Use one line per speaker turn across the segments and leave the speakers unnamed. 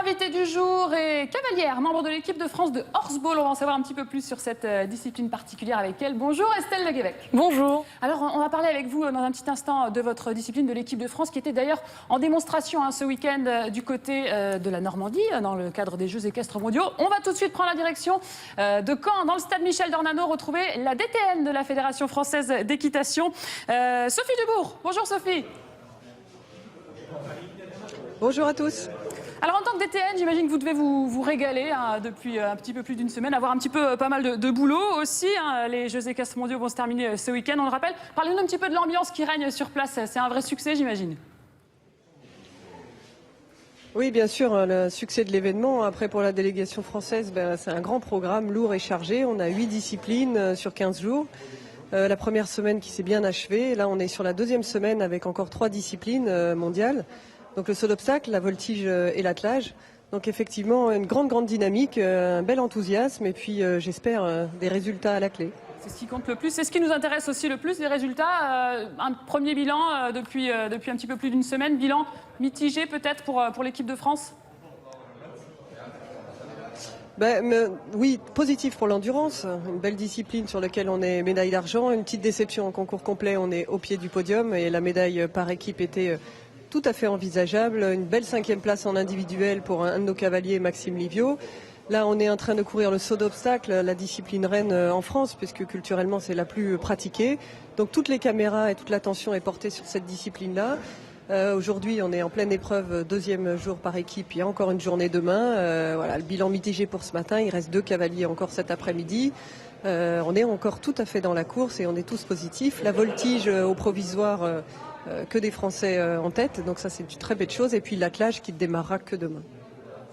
invité du jour est cavalière, membre de l'équipe de France de horseball. On va en savoir un petit peu plus sur cette discipline particulière avec elle. Bonjour Estelle Le Guévec.
Bonjour.
Alors on va parler avec vous dans un petit instant de votre discipline de l'équipe de France qui était d'ailleurs en démonstration ce week-end du côté de la Normandie dans le cadre des Jeux équestres mondiaux. On va tout de suite prendre la direction de Caen, dans le stade Michel Dornano, retrouver la DTN de la Fédération française d'équitation, Sophie Dubourg. Bonjour Sophie.
Bonjour à tous.
Alors en tant que DTN, j'imagine que vous devez vous régaler depuis un petit peu plus d'une semaine, avoir un petit peu pas mal de boulot aussi. Les Jeux équestres mondiaux vont se terminer ce week-end, on le rappelle. Parlez-nous un petit peu de l'ambiance qui règne sur place. C'est un vrai succès, j'imagine.
Oui, bien sûr, le succès de l'événement. Après, pour la délégation française, c'est un grand programme lourd et chargé. On a 8 disciplines sur 15 jours. La première semaine qui s'est bien achevée. Là, on est sur la deuxième semaine avec encore 3 disciplines mondiales. Donc le saut d'obstacle, la voltige et l'attelage. Donc effectivement, une grande dynamique, un bel enthousiasme et puis j'espère des résultats à la clé.
C'est ce qui compte le plus. C'est ce qui nous intéresse aussi le plus, les résultats. Un premier bilan depuis un petit peu plus d'une semaine. Bilan mitigé peut-être pour l'équipe de France ?
Oui, positif pour l'endurance. Une belle discipline sur laquelle on est médaille d'argent. Une petite déception en concours complet, on est au pied du podium et la médaille par équipe était tout à fait envisageable. Une belle 5e place en individuel pour un de nos cavaliers, Maxime Livio. Là, on est en train de courir le saut d'obstacle, la discipline reine en France, puisque culturellement, c'est la plus pratiquée. Donc, toutes les caméras et toute l'attention est portée sur cette discipline-là. Aujourd'hui, on est en pleine épreuve, 2e jour par équipe. Il y a encore une journée demain. Voilà, le bilan mitigé pour ce matin. Il reste 2 cavaliers encore cet après-midi. On est encore tout à fait dans la course et on est tous positifs. La voltige au provisoire, que des Français en tête. Donc ça, c'est une très belle chose. Et puis l'attelage qui ne démarrera que demain.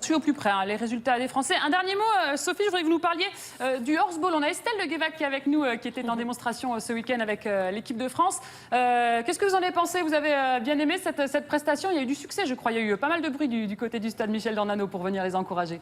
Je suis au plus près, les résultats des Français. Un dernier mot, Sophie, je voudrais que vous nous parliez du horseball. On a Estelle Le Guévec qui est avec nous, qui était en démonstration ce week-end avec l'équipe de France. Qu'est-ce que vous en avez pensé? Vous avez bien aimé cette prestation? Il y a eu du succès, je crois. Il y a eu pas mal de bruit du côté du stade Michel Dornano pour venir les encourager.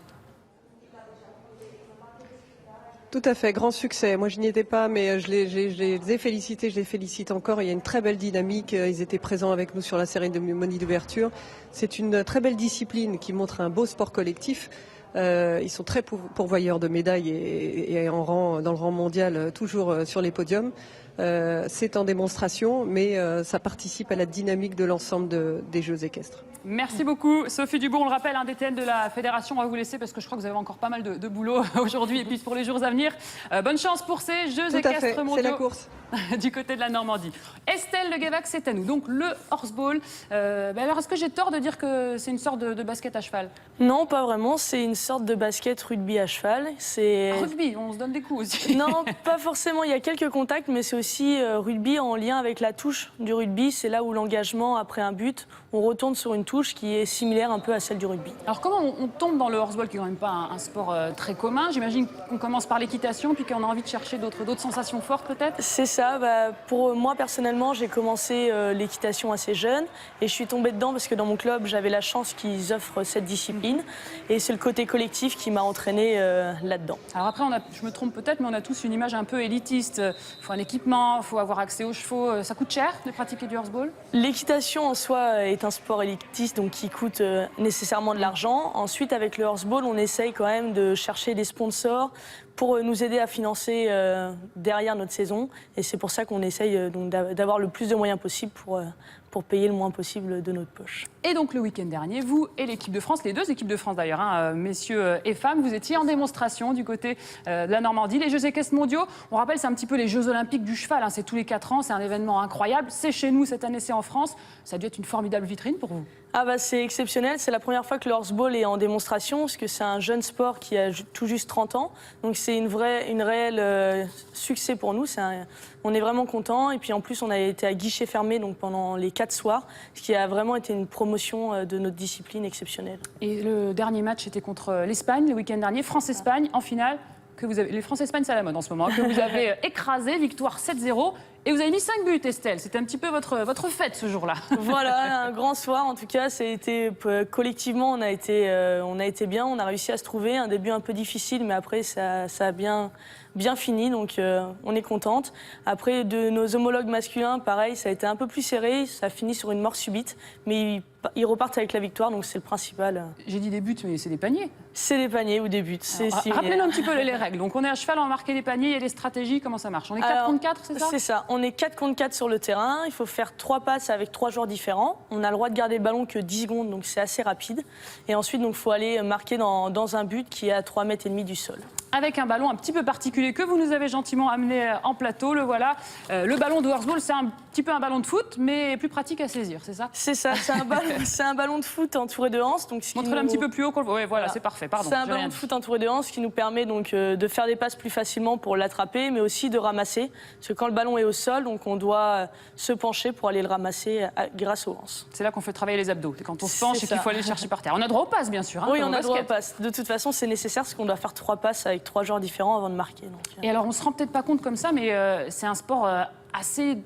Tout à fait, grand succès. Moi, je n'y étais pas, mais je les ai félicités, je les félicite encore. Il y a une très belle dynamique. Ils étaient présents avec nous sur la cérémonie d'ouverture. C'est une très belle discipline qui montre un beau sport collectif. Ils sont très pourvoyeurs de médailles et dans le rang mondial, toujours sur les podiums. C'est en démonstration, mais ça participe à la dynamique de l'ensemble des Jeux équestres.
Merci beaucoup, Sophie Dubourg. On le rappelle, un DTN de la Fédération. On va vous laisser parce que je crois que vous avez encore pas mal de boulot aujourd'hui et puis pour les jours à venir. Bonne chance pour ces Jeux équestres mondiaux.
C'est la course.
Du côté de la Normandie. Estelle Le Guévec, c'est à nous. Donc le horseball. Alors, est-ce que j'ai tort de dire que c'est une sorte de basket à cheval?
Non, pas vraiment. C'est une sorte de basket rugby à cheval.
Rugby, on se donne des coups aussi.
Non, pas forcément. Il y a quelques contacts, mais c'est aussi rugby en lien avec la touche du rugby. C'est là où l'engagement, après un but, on retourne sur une touche qui est similaire un peu à celle du rugby.
Alors comment on tombe dans le horseball, qui est quand même pas un sport très commun? J'imagine qu'on commence par l'équitation, puis qu'on a envie de chercher d'autres sensations fortes peut-être?
C'est ça. Pour moi, personnellement, j'ai commencé l'équitation assez jeune et je suis tombée dedans parce que dans mon club, j'avais la chance qu'ils offrent cette discipline. Et c'est le côté collectif qui m'a entraînée là-dedans.
Alors après, je me trompe peut-être, mais on a tous une image un peu élitiste. Il faut un équipement, il faut avoir accès aux chevaux. Ça coûte cher de pratiquer du horseball?
L'équitation en soi est un sport élitiste, donc qui coûte nécessairement de l'argent. Ensuite, avec le horseball, on essaye quand même de chercher des sponsors pour nous aider à financer derrière notre saison. Et c'est pour ça qu'on essaye d'avoir le plus de moyens possible pour payer le moins possible de notre poche.
Et donc le week-end dernier, vous et l'équipe de France, les 2 équipes de France d'ailleurs, messieurs et femmes, vous étiez en démonstration du côté de la Normandie. Les Jeux équestres mondiaux, on rappelle, c'est un petit peu les Jeux olympiques du cheval. C'est tous les 4 ans, c'est un événement incroyable. C'est chez nous, cette année c'est en France. Ça a dû être une formidable vitrine pour vous.
C'est exceptionnel, c'est la première fois que le horseball est en démonstration, parce que c'est un jeune sport qui a tout juste 30 ans. Donc c'est une réelle succès pour nous, on est vraiment contents. Et puis en plus on a été à guichet fermé donc pendant les 4 soirs, ce qui a vraiment été une promotion de notre discipline exceptionnelle.
Et le dernier match était contre l'Espagne, le week-end dernier, France-Espagne, en finale. Les France-Espagne, c'est à la mode en ce moment, que vous avez écrasé, victoire 7-0. Et vous avez mis 5 buts, Estelle. C'était un petit peu votre fête ce jour-là.
Voilà, un grand soir. En tout cas, collectivement, on a été bien. On a réussi à se trouver. Un début un peu difficile, mais après, ça a bien fini. Donc, on est contente. Après, de nos homologues masculins, pareil, ça a été un peu plus serré. Ça a fini sur une mort subite. Mais ils repartent avec la victoire, donc c'est le principal.
J'ai dit des buts, mais c'est des paniers.
C'est des paniers ou des buts.
Rappelez-nous un petit peu les règles. Donc on est à cheval, on va marquer des paniers, il y a des stratégies, comment ça marche? On est 4 contre 4, c'est ça?
C'est ça, on est 4 contre 4 sur le terrain, il faut faire 3 passes avec 3 joueurs différents. On a le droit de garder le ballon que 10 secondes, donc c'est assez rapide. Et ensuite, il faut aller marquer dans un but qui est à 3,5 mètres du sol.
Avec un ballon un petit peu particulier que vous nous avez gentiment amené en plateau, le voilà. Le ballon de Horsball, c'est un petit peu un ballon de foot, mais plus pratique à saisir, c'est ça?
C'est ça, c'est un ballon de foot entouré de hanches.
Montrez-le un petit peu plus haut. Oui, voilà, c'est parfait, pardon.
C'est un ballon de foot entouré de hanches qui nous permet donc de faire des passes plus facilement pour l'attraper, mais aussi de ramasser. Parce que quand le ballon est au sol, donc on doit se pencher pour aller le ramasser grâce aux hanches.
C'est là qu'on fait travailler les abdos. C'est quand on se penche et qu'il faut aller le chercher par terre. On a droit aux passes, bien sûr. Hein,
oui, on a droit aux passes. De toute façon, c'est nécessaire parce qu'on doit faire 3 passes avec 3 joueurs différents avant de marquer. Donc,
Et alors, on se rend peut-être pas compte comme ça, mais c'est un sport assez,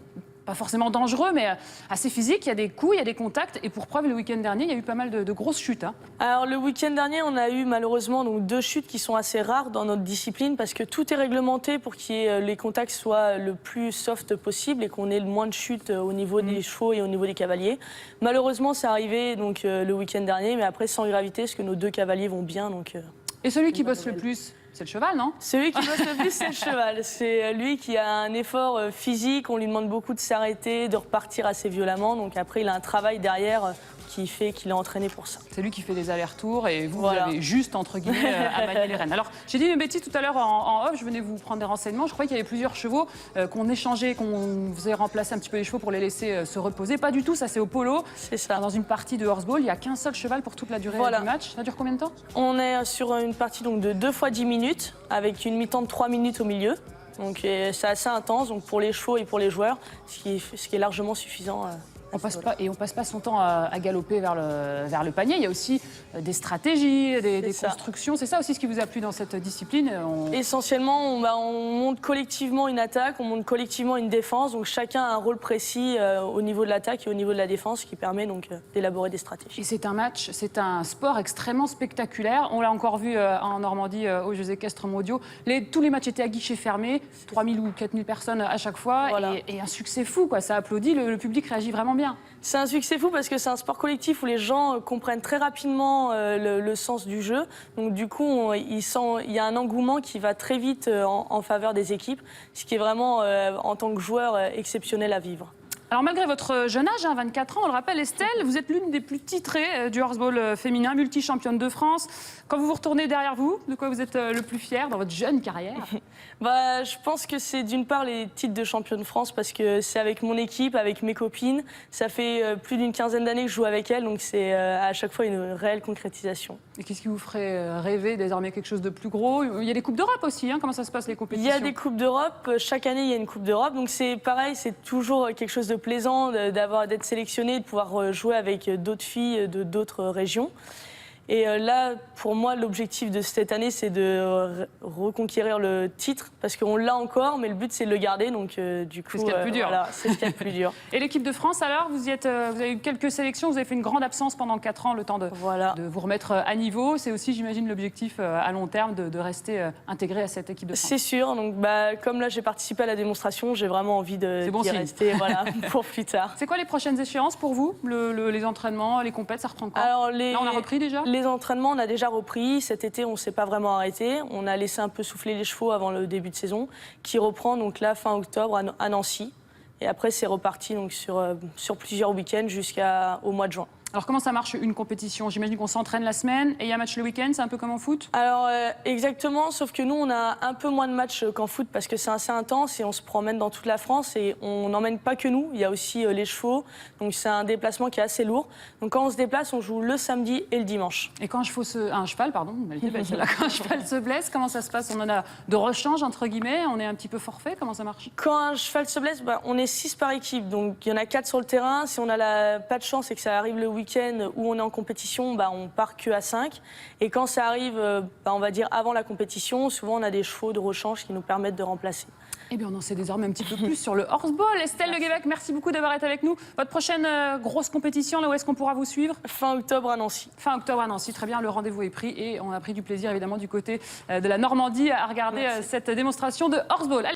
pas forcément dangereux, mais assez physique. Il y a des coups, il y a des contacts. Et pour preuve, le week-end dernier, il y a eu pas mal de grosses chutes. Hein.
Alors, le week-end dernier, on a eu malheureusement donc, 2 chutes qui sont assez rares dans notre discipline parce que tout est réglementé pour que les contacts soient le plus soft possible et qu'on ait le moins de chutes au niveau des chevaux et au niveau des cavaliers. Malheureusement, c'est arrivé donc, le week-end dernier, mais après sans gravité, parce que nos 2 cavaliers vont bien. Donc,
et celui qui bosse le plus, c'est le cheval, non?
Celui qui bosse le plus, c'est le cheval. C'est lui qui a un effort physique. On lui demande beaucoup de s'arrêter, de repartir assez violemment. Donc après, il a un travail derrière qui fait qu'il est entraîné pour ça.
C'est lui qui fait des allers-retours et vous,
voilà.
vous avez juste, entre guillemets, à manier les rênes. Alors, j'ai dit une bêtise tout à l'heure en off, je venais vous prendre des renseignements. Je croyais qu'il y avait plusieurs chevaux qu'on échangeait, qu'on faisait remplacer un petit peu les chevaux pour les laisser se reposer. Pas du tout, ça c'est au polo.
C'est ça.
Dans une partie de horseball, il n'y a qu'un seul cheval pour toute la durée du match. Ça dure combien de temps?
On est sur une partie donc, de 2 fois 10 minutes, avec une mi-temps de 3 minutes au milieu. Donc c'est assez intense donc, pour les chevaux et pour les joueurs, ce qui est largement suffisant.
On passe pas son temps à galoper vers le panier. Il y a aussi des stratégies, des constructions. C'est ça aussi ce qui vous a plu dans cette discipline?
Essentiellement, on monte collectivement une attaque, on monte collectivement une défense. Donc chacun a un rôle précis au niveau de l'attaque et au niveau de la défense qui permet donc d'élaborer des stratégies.
Et c'est un match, c'est un sport extrêmement spectaculaire. On l'a encore vu en Normandie aux Jeux équestres mondiaux. Tous les matchs étaient à guichet fermé, 3000 ou 4000 personnes à chaque fois. Voilà. Et un succès fou, quoi. Ça applaudit, le public réagit vraiment bien.
C'est un succès fou parce que c'est un sport collectif où les gens comprennent très rapidement le sens du jeu. Donc du coup, il y a un engouement qui va très vite en faveur des équipes, ce qui est vraiment, en tant que joueur, exceptionnel à vivre.
Alors malgré votre jeune âge, 24 ans, on le rappelle Estelle, vous êtes l'une des plus titrées du horseball féminin, multi-championne de France. Quand vous vous retournez derrière vous, de quoi vous êtes le plus fière dans votre jeune carrière?
Je pense que c'est d'une part les titres de championne de France parce que c'est avec mon équipe, avec mes copines. Ça fait plus d'une quinzaine d'années que je joue avec elles, donc c'est à chaque fois une réelle concrétisation.
Et qu'est-ce qui vous ferait rêver désormais quelque chose de plus gros? Il y a des Coupes d'Europe aussi, hein. Comment ça se passe les compétitions?
Il y a des Coupes d'Europe, chaque année il y a une Coupe d'Europe, donc c'est pareil, c'est toujours quelque chose de plaisant d'être sélectionné, de pouvoir jouer avec d'autres filles de d'autres régions. Et là, pour moi, l'objectif de cette année, c'est de reconquérir le titre, parce qu'on l'a encore, mais le but, c'est de le garder. Donc, du coup,
c'est ce qu'il y a de plus dur.
Voilà, c'est ce qu'il y a de plus dur.
Et l'équipe de France, alors, vous avez eu quelques sélections, vous avez fait une grande absence pendant 4 ans, le temps de vous remettre à niveau. C'est aussi, j'imagine, l'objectif à long terme de rester intégré à cette équipe de France.
C'est sûr. Donc, comme là, j'ai participé à la démonstration, j'ai vraiment envie d'y rester pour plus tard.
C'est quoi les prochaines échéances pour vous? Les entraînements, les compètes, ça reprend quand?
Alors,
là, on a repris déjà?
Les entraînements, on a déjà repris. Cet été, on ne s'est pas vraiment arrêté. On a laissé un peu souffler les chevaux avant le début de saison, qui reprend donc là fin octobre à Nancy. Et après, c'est reparti donc sur plusieurs week-ends jusqu'au mois de juin.
Alors comment ça marche une compétition? J'imagine qu'on s'entraîne la semaine et il y a un match le week-end, c'est un peu comme en foot?
Alors exactement, sauf que nous on a un peu moins de matchs qu'en foot parce que c'est assez intense et on se promène dans toute la France et on n'emmène pas que nous, il y a aussi les chevaux, donc c'est un déplacement qui est assez lourd. Donc quand on se déplace, on joue le samedi et le dimanche.
Et quand un cheval, pardon, quand un cheval se blesse, comment ça se passe? On en a de rechange entre guillemets, on est un petit peu forfait, comment ça marche?
Quand un cheval se blesse, on est 6 par équipe, donc il y en a 4 sur le terrain. Si on a pas de chance et que ça arrive le week-end où on est en compétition, on part que à 5. Et quand ça arrive, on va dire avant la compétition, souvent on a des chevaux de rechange qui nous permettent de remplacer.
Eh bien, on en sait désormais un petit peu plus sur le horseball. Estelle Le Guévec, merci beaucoup d'avoir été avec nous. Votre prochaine grosse compétition, là où est-ce qu'on pourra vous suivre?
Fin octobre à Nancy.
Fin octobre à Nancy, très bien, le rendez-vous est pris et on a pris du plaisir évidemment du côté de la Normandie à regarder cette démonstration de horseball.